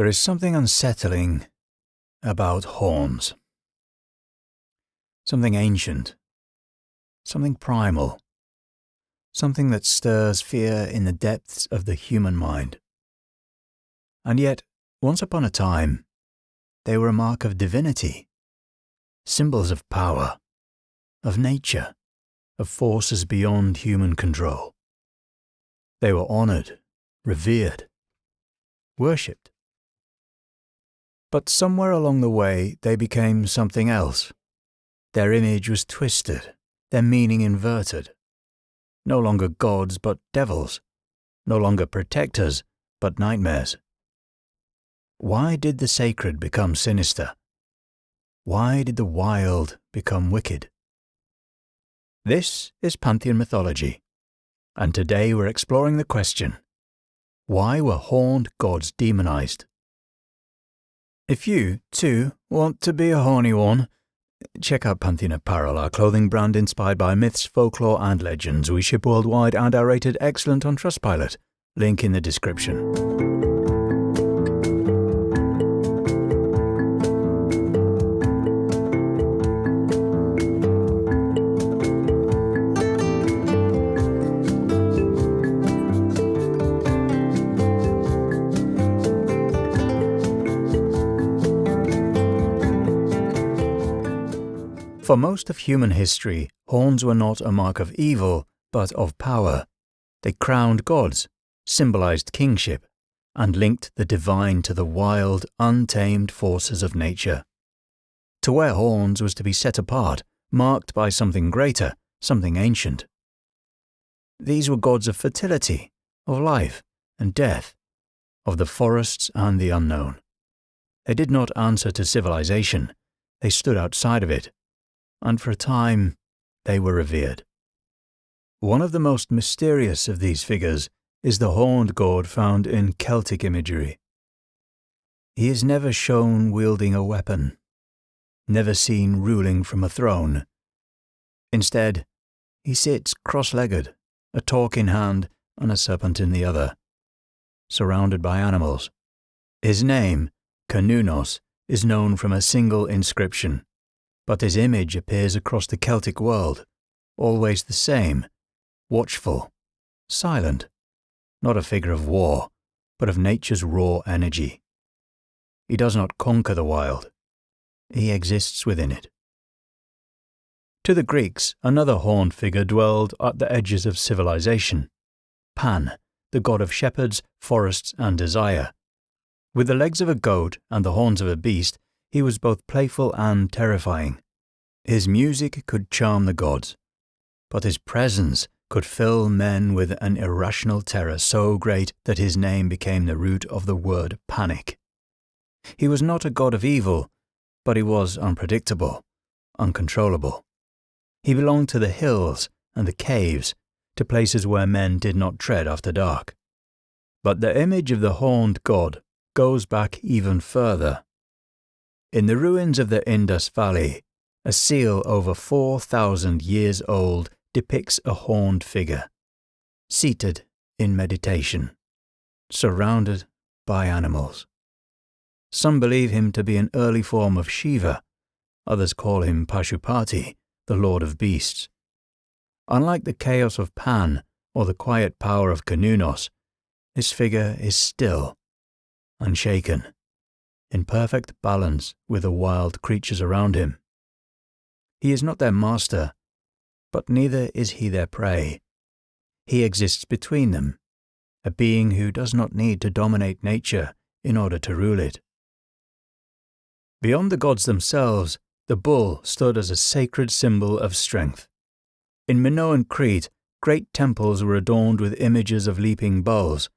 There is something unsettling about horns. Something ancient, something primal, something that stirs fear in the depths of the human mind. And yet, once upon a time, they were a mark of divinity, symbols of power, of nature, of forces beyond human control. They were honored, revered, worshipped. But somewhere along the way, they became something else. Their image was twisted, their meaning inverted. No longer gods, but devils. No longer protectors, but nightmares. Why did the sacred become sinister? Why did the wild become wicked? This is Pantheon Mythology, and today we're exploring the question, why were horned gods demonized? If you, too, want to be a horny one, check out Pantheon Apparel, our clothing brand inspired by myths, folklore and legends. We ship worldwide and are rated excellent on Trustpilot. Link in the description. For most of human history, horns were not a mark of evil, but of power. They crowned gods, symbolized kingship, and linked the divine to the wild, untamed forces of nature. To wear horns was to be set apart, marked by something greater, something ancient. These were gods of fertility, of life and death, of the forests and the unknown. They did not answer to civilization, they stood outside of it. And for a time, they were revered. One of the most mysterious of these figures is the horned god found in Celtic imagery. He is never shown wielding a weapon, never seen ruling from a throne. Instead, he sits cross-legged, a torque in hand and a serpent in the other, surrounded by animals. His name, Cernunnos, is known from a single inscription. But his image appears across the Celtic world, always the same, watchful, silent, not a figure of war, but of nature's raw energy. He does not conquer the wild, he exists within it. To the Greeks, another horned figure dwelled at the edges of civilization, Pan, the god of shepherds, forests and desire. With the legs of a goat and the horns of a beast, he was both playful and terrifying. His music could charm the gods, but his presence could fill men with an irrational terror so great that his name became the root of the word panic. He was not a god of evil, but he was unpredictable, uncontrollable. He belonged to the hills and the caves, to places where men did not tread after dark. But the image of the horned god goes back even further. In the ruins of the Indus Valley, a seal over 4,000 years old depicts a horned figure, seated in meditation, surrounded by animals. Some believe him to be an early form of Shiva, others call him Pashupati, the lord of beasts. Unlike the chaos of Pan or the quiet power of Cernunnos, his figure is still, unshaken, in perfect balance with the wild creatures around him. He is not their master, but neither is he their prey. He exists between them, a being who does not need to dominate nature in order to rule it. Beyond the gods themselves, the bull stood as a sacred symbol of strength. In Minoan Crete, great temples were adorned with images of leaping bulls,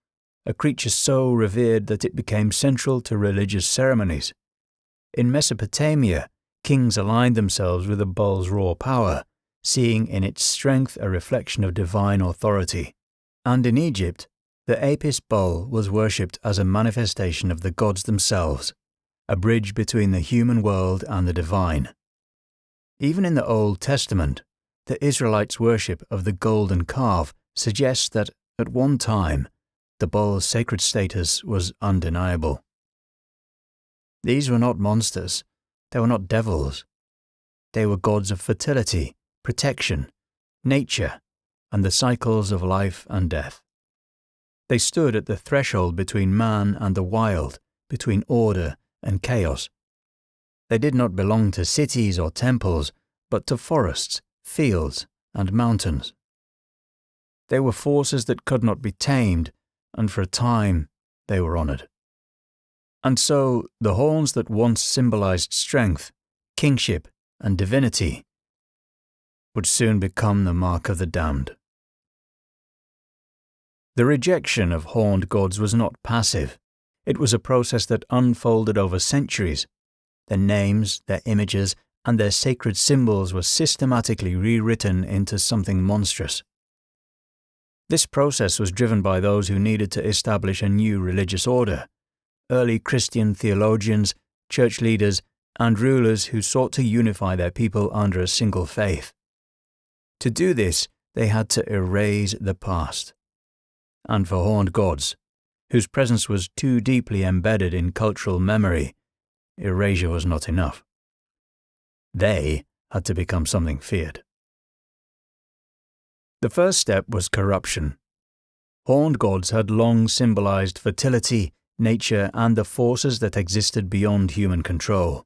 a creature so revered that it became central to religious ceremonies. In Mesopotamia, kings aligned themselves with the bull's raw power, seeing in its strength a reflection of divine authority. And in Egypt, the Apis bull was worshipped as a manifestation of the gods themselves, a bridge between the human world and the divine. Even in the Old Testament, the Israelites' worship of the golden calf suggests that, at one time, the bull's sacred status was undeniable. These were not monsters. They were not devils. They were gods of fertility, protection, nature, and the cycles of life and death. They stood at the threshold between man and the wild, between order and chaos. They did not belong to cities or temples, but to forests, fields, and mountains. They were forces that could not be tamed, and for a time they were honored. And so the horns that once symbolized strength, kingship, and divinity would soon become the mark of the damned. The rejection of horned gods was not passive. It was a process that unfolded over centuries. Their names, their images, and their sacred symbols were systematically rewritten into something monstrous. This process was driven by those who needed to establish a new religious order, early Christian theologians, church leaders, and rulers who sought to unify their people under a single faith. To do this, they had to erase the past. And for horned gods, whose presence was too deeply embedded in cultural memory, erasure was not enough. They had to become something feared. The first step was corruption. Horned gods had long symbolized fertility, nature, and the forces that existed beyond human control.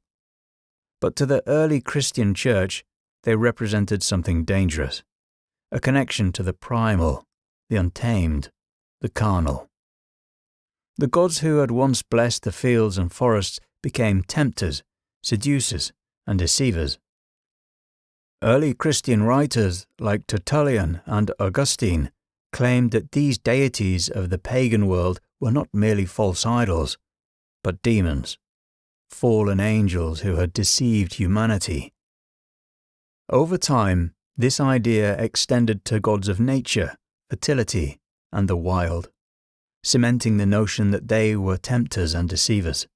But to the early Christian church, they represented something dangerous, a connection to the primal, the untamed, the carnal. The gods who had once blessed the fields and forests became tempters, seducers, and deceivers. Early Christian writers like Tertullian and Augustine claimed that these deities of the pagan world were not merely false idols, but demons, fallen angels who had deceived humanity. Over time, this idea extended to gods of nature, fertility, and the wild, cementing the notion that they were tempters and deceivers.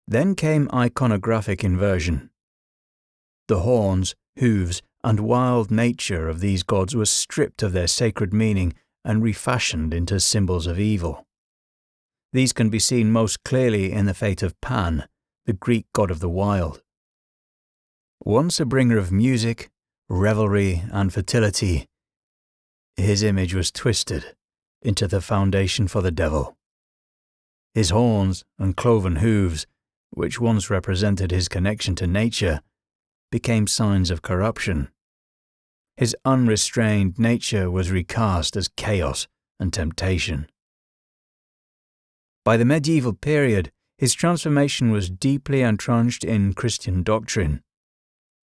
Then came iconographic inversion. The horns, hooves, and wild nature of these gods was stripped of their sacred meaning and refashioned into symbols of evil. These can be seen most clearly in the fate of Pan, the Greek god of the wild. Once a bringer of music, revelry, and fertility, his image was twisted into the foundation for the devil. His horns and cloven hooves, which once represented his connection to nature, became signs of corruption. His unrestrained nature was recast as chaos and temptation. By the medieval period, his transformation was deeply entrenched in Christian doctrine.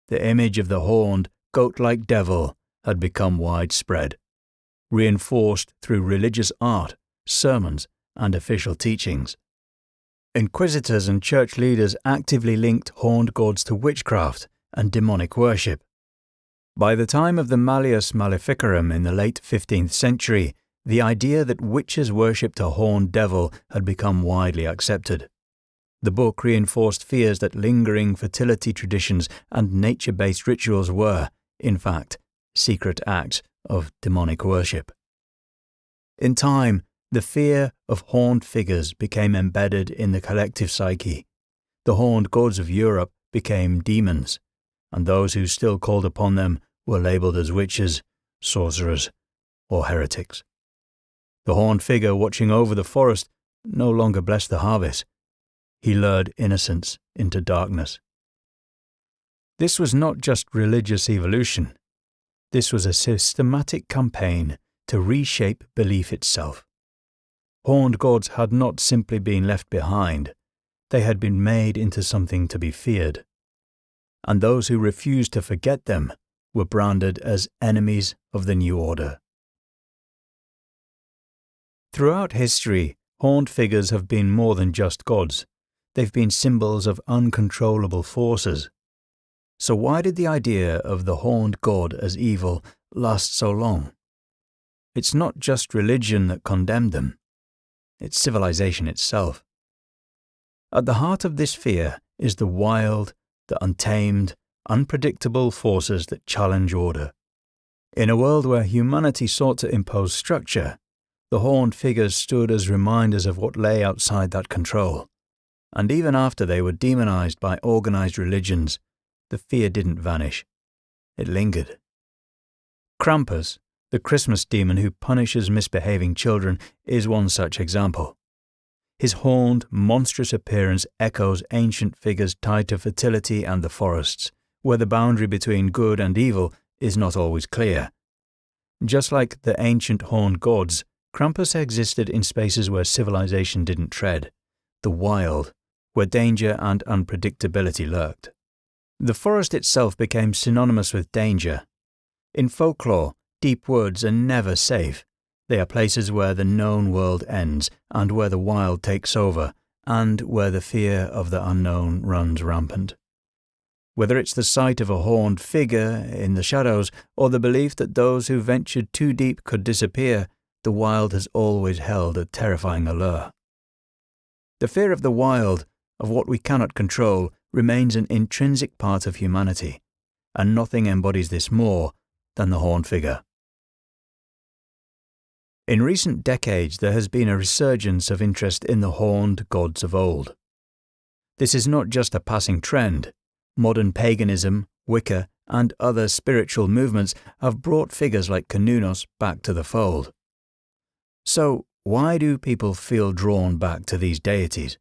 The image of the horned, goat-like devil had become widespread, reinforced through religious art, sermons, and official teachings. Inquisitors and church leaders actively linked horned gods to witchcraft and demonic worship. By the time of the Malleus Maleficarum in the late 15th century, the idea that witches worshipped a horned devil had become widely accepted. The book reinforced fears that lingering fertility traditions and nature-based rituals were, in fact, secret acts of demonic worship. In time, the fear of horned figures became embedded in the collective psyche. The horned gods of Europe became demons, and those who still called upon them were labelled as witches, sorcerers, or heretics. The horned figure watching over the forest no longer blessed the harvest. He lured innocence into darkness. This was not just religious evolution. This was a systematic campaign to reshape belief itself. Horned gods had not simply been left behind. They had been made into something to be feared. And those who refused to forget them were branded as enemies of the new order. Throughout history, horned figures have been more than just gods. They've been symbols of uncontrollable forces. So why did the idea of the horned god as evil last so long? It's not just religion that condemned them. It's civilization itself. At the heart of this fear is the wild, the untamed, unpredictable forces that challenge order. In a world where humanity sought to impose structure, the horned figures stood as reminders of what lay outside that control. and even after they were demonized by organized religions, the fear didn't vanish. It lingered. Krampus, the Christmas demon who punishes misbehaving children, is one such example. His horned, monstrous appearance echoes ancient figures tied to fertility and the forests, where the boundary between good and evil is not always clear. Just like the ancient horned gods, Krampus existed in spaces where civilization didn't tread, the wild, where danger and unpredictability lurked. The forest itself became synonymous with danger. In folklore, deep woods are never safe. They are places where the known world ends and where the wild takes over and where the fear of the unknown runs rampant. Whether it's the sight of a horned figure in the shadows or the belief that those who ventured too deep could disappear, the wild has always held a terrifying allure. The fear of the wild, of what we cannot control, remains an intrinsic part of humanity, and nothing embodies this more than the horned figure. In recent decades, there has been a resurgence of interest in the horned gods of old. This is not just a passing trend. Modern paganism, Wicca, and other spiritual movements have brought figures like Cernunnos back to the fold. So, why do people feel drawn back to these deities?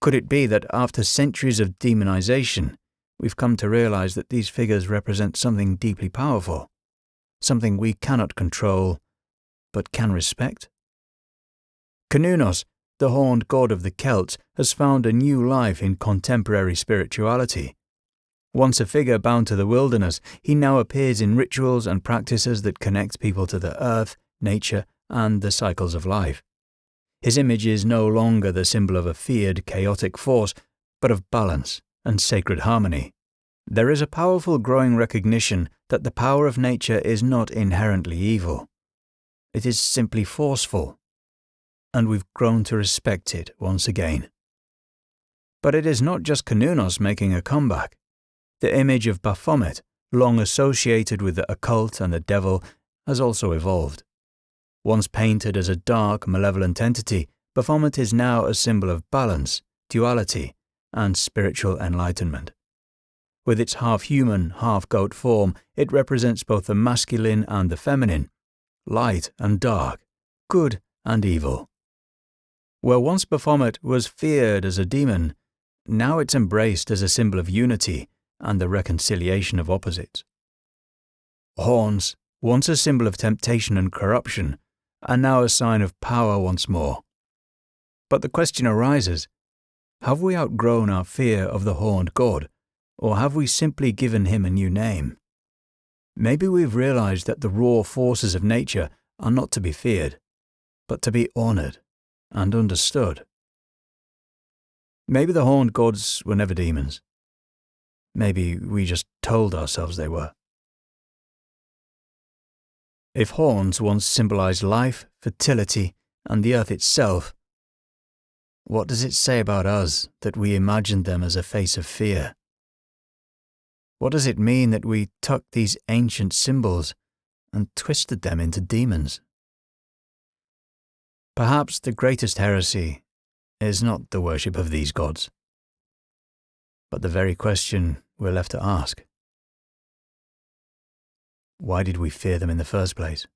Could it be that after centuries of demonization, we've come to realize that these figures represent something deeply powerful, something we cannot control, but can respect? Cernunnos, the horned god of the Celts, has found a new life in contemporary spirituality. Once a figure bound to the wilderness, he now appears in rituals and practices that connect people to the earth, nature, and the cycles of life. His image is no longer the symbol of a feared, chaotic force, but of balance and sacred harmony. There is a powerful growing recognition that the power of nature is not inherently evil. It is simply forceful, and we've grown to respect it once again. But it is not just Cernunnos making a comeback. The image of Baphomet, long associated with the occult and the devil, has also evolved. Once painted as a dark, malevolent entity, Baphomet is now a symbol of balance, duality, and spiritual enlightenment. With its half-human, half-goat form, it represents both the masculine and the feminine, light and dark, good and evil. Where once Baphomet was feared as a demon, now it's embraced as a symbol of unity and the reconciliation of opposites. Horns, once a symbol of temptation and corruption, are now a sign of power once more. But the question arises, have we outgrown our fear of the horned god, or have we simply given him a new name? Maybe we've realized that the raw forces of nature are not to be feared, but to be honored and understood. Maybe the horned gods were never demons. Maybe we just told ourselves they were. If horns once symbolized life, fertility, and the earth itself, what does it say about us that we imagined them as a face of fear? What does it mean that we took these ancient symbols and twisted them into demons? Perhaps the greatest heresy is not the worship of these gods, but the very question we're left to ask. Why did we fear them in the first place?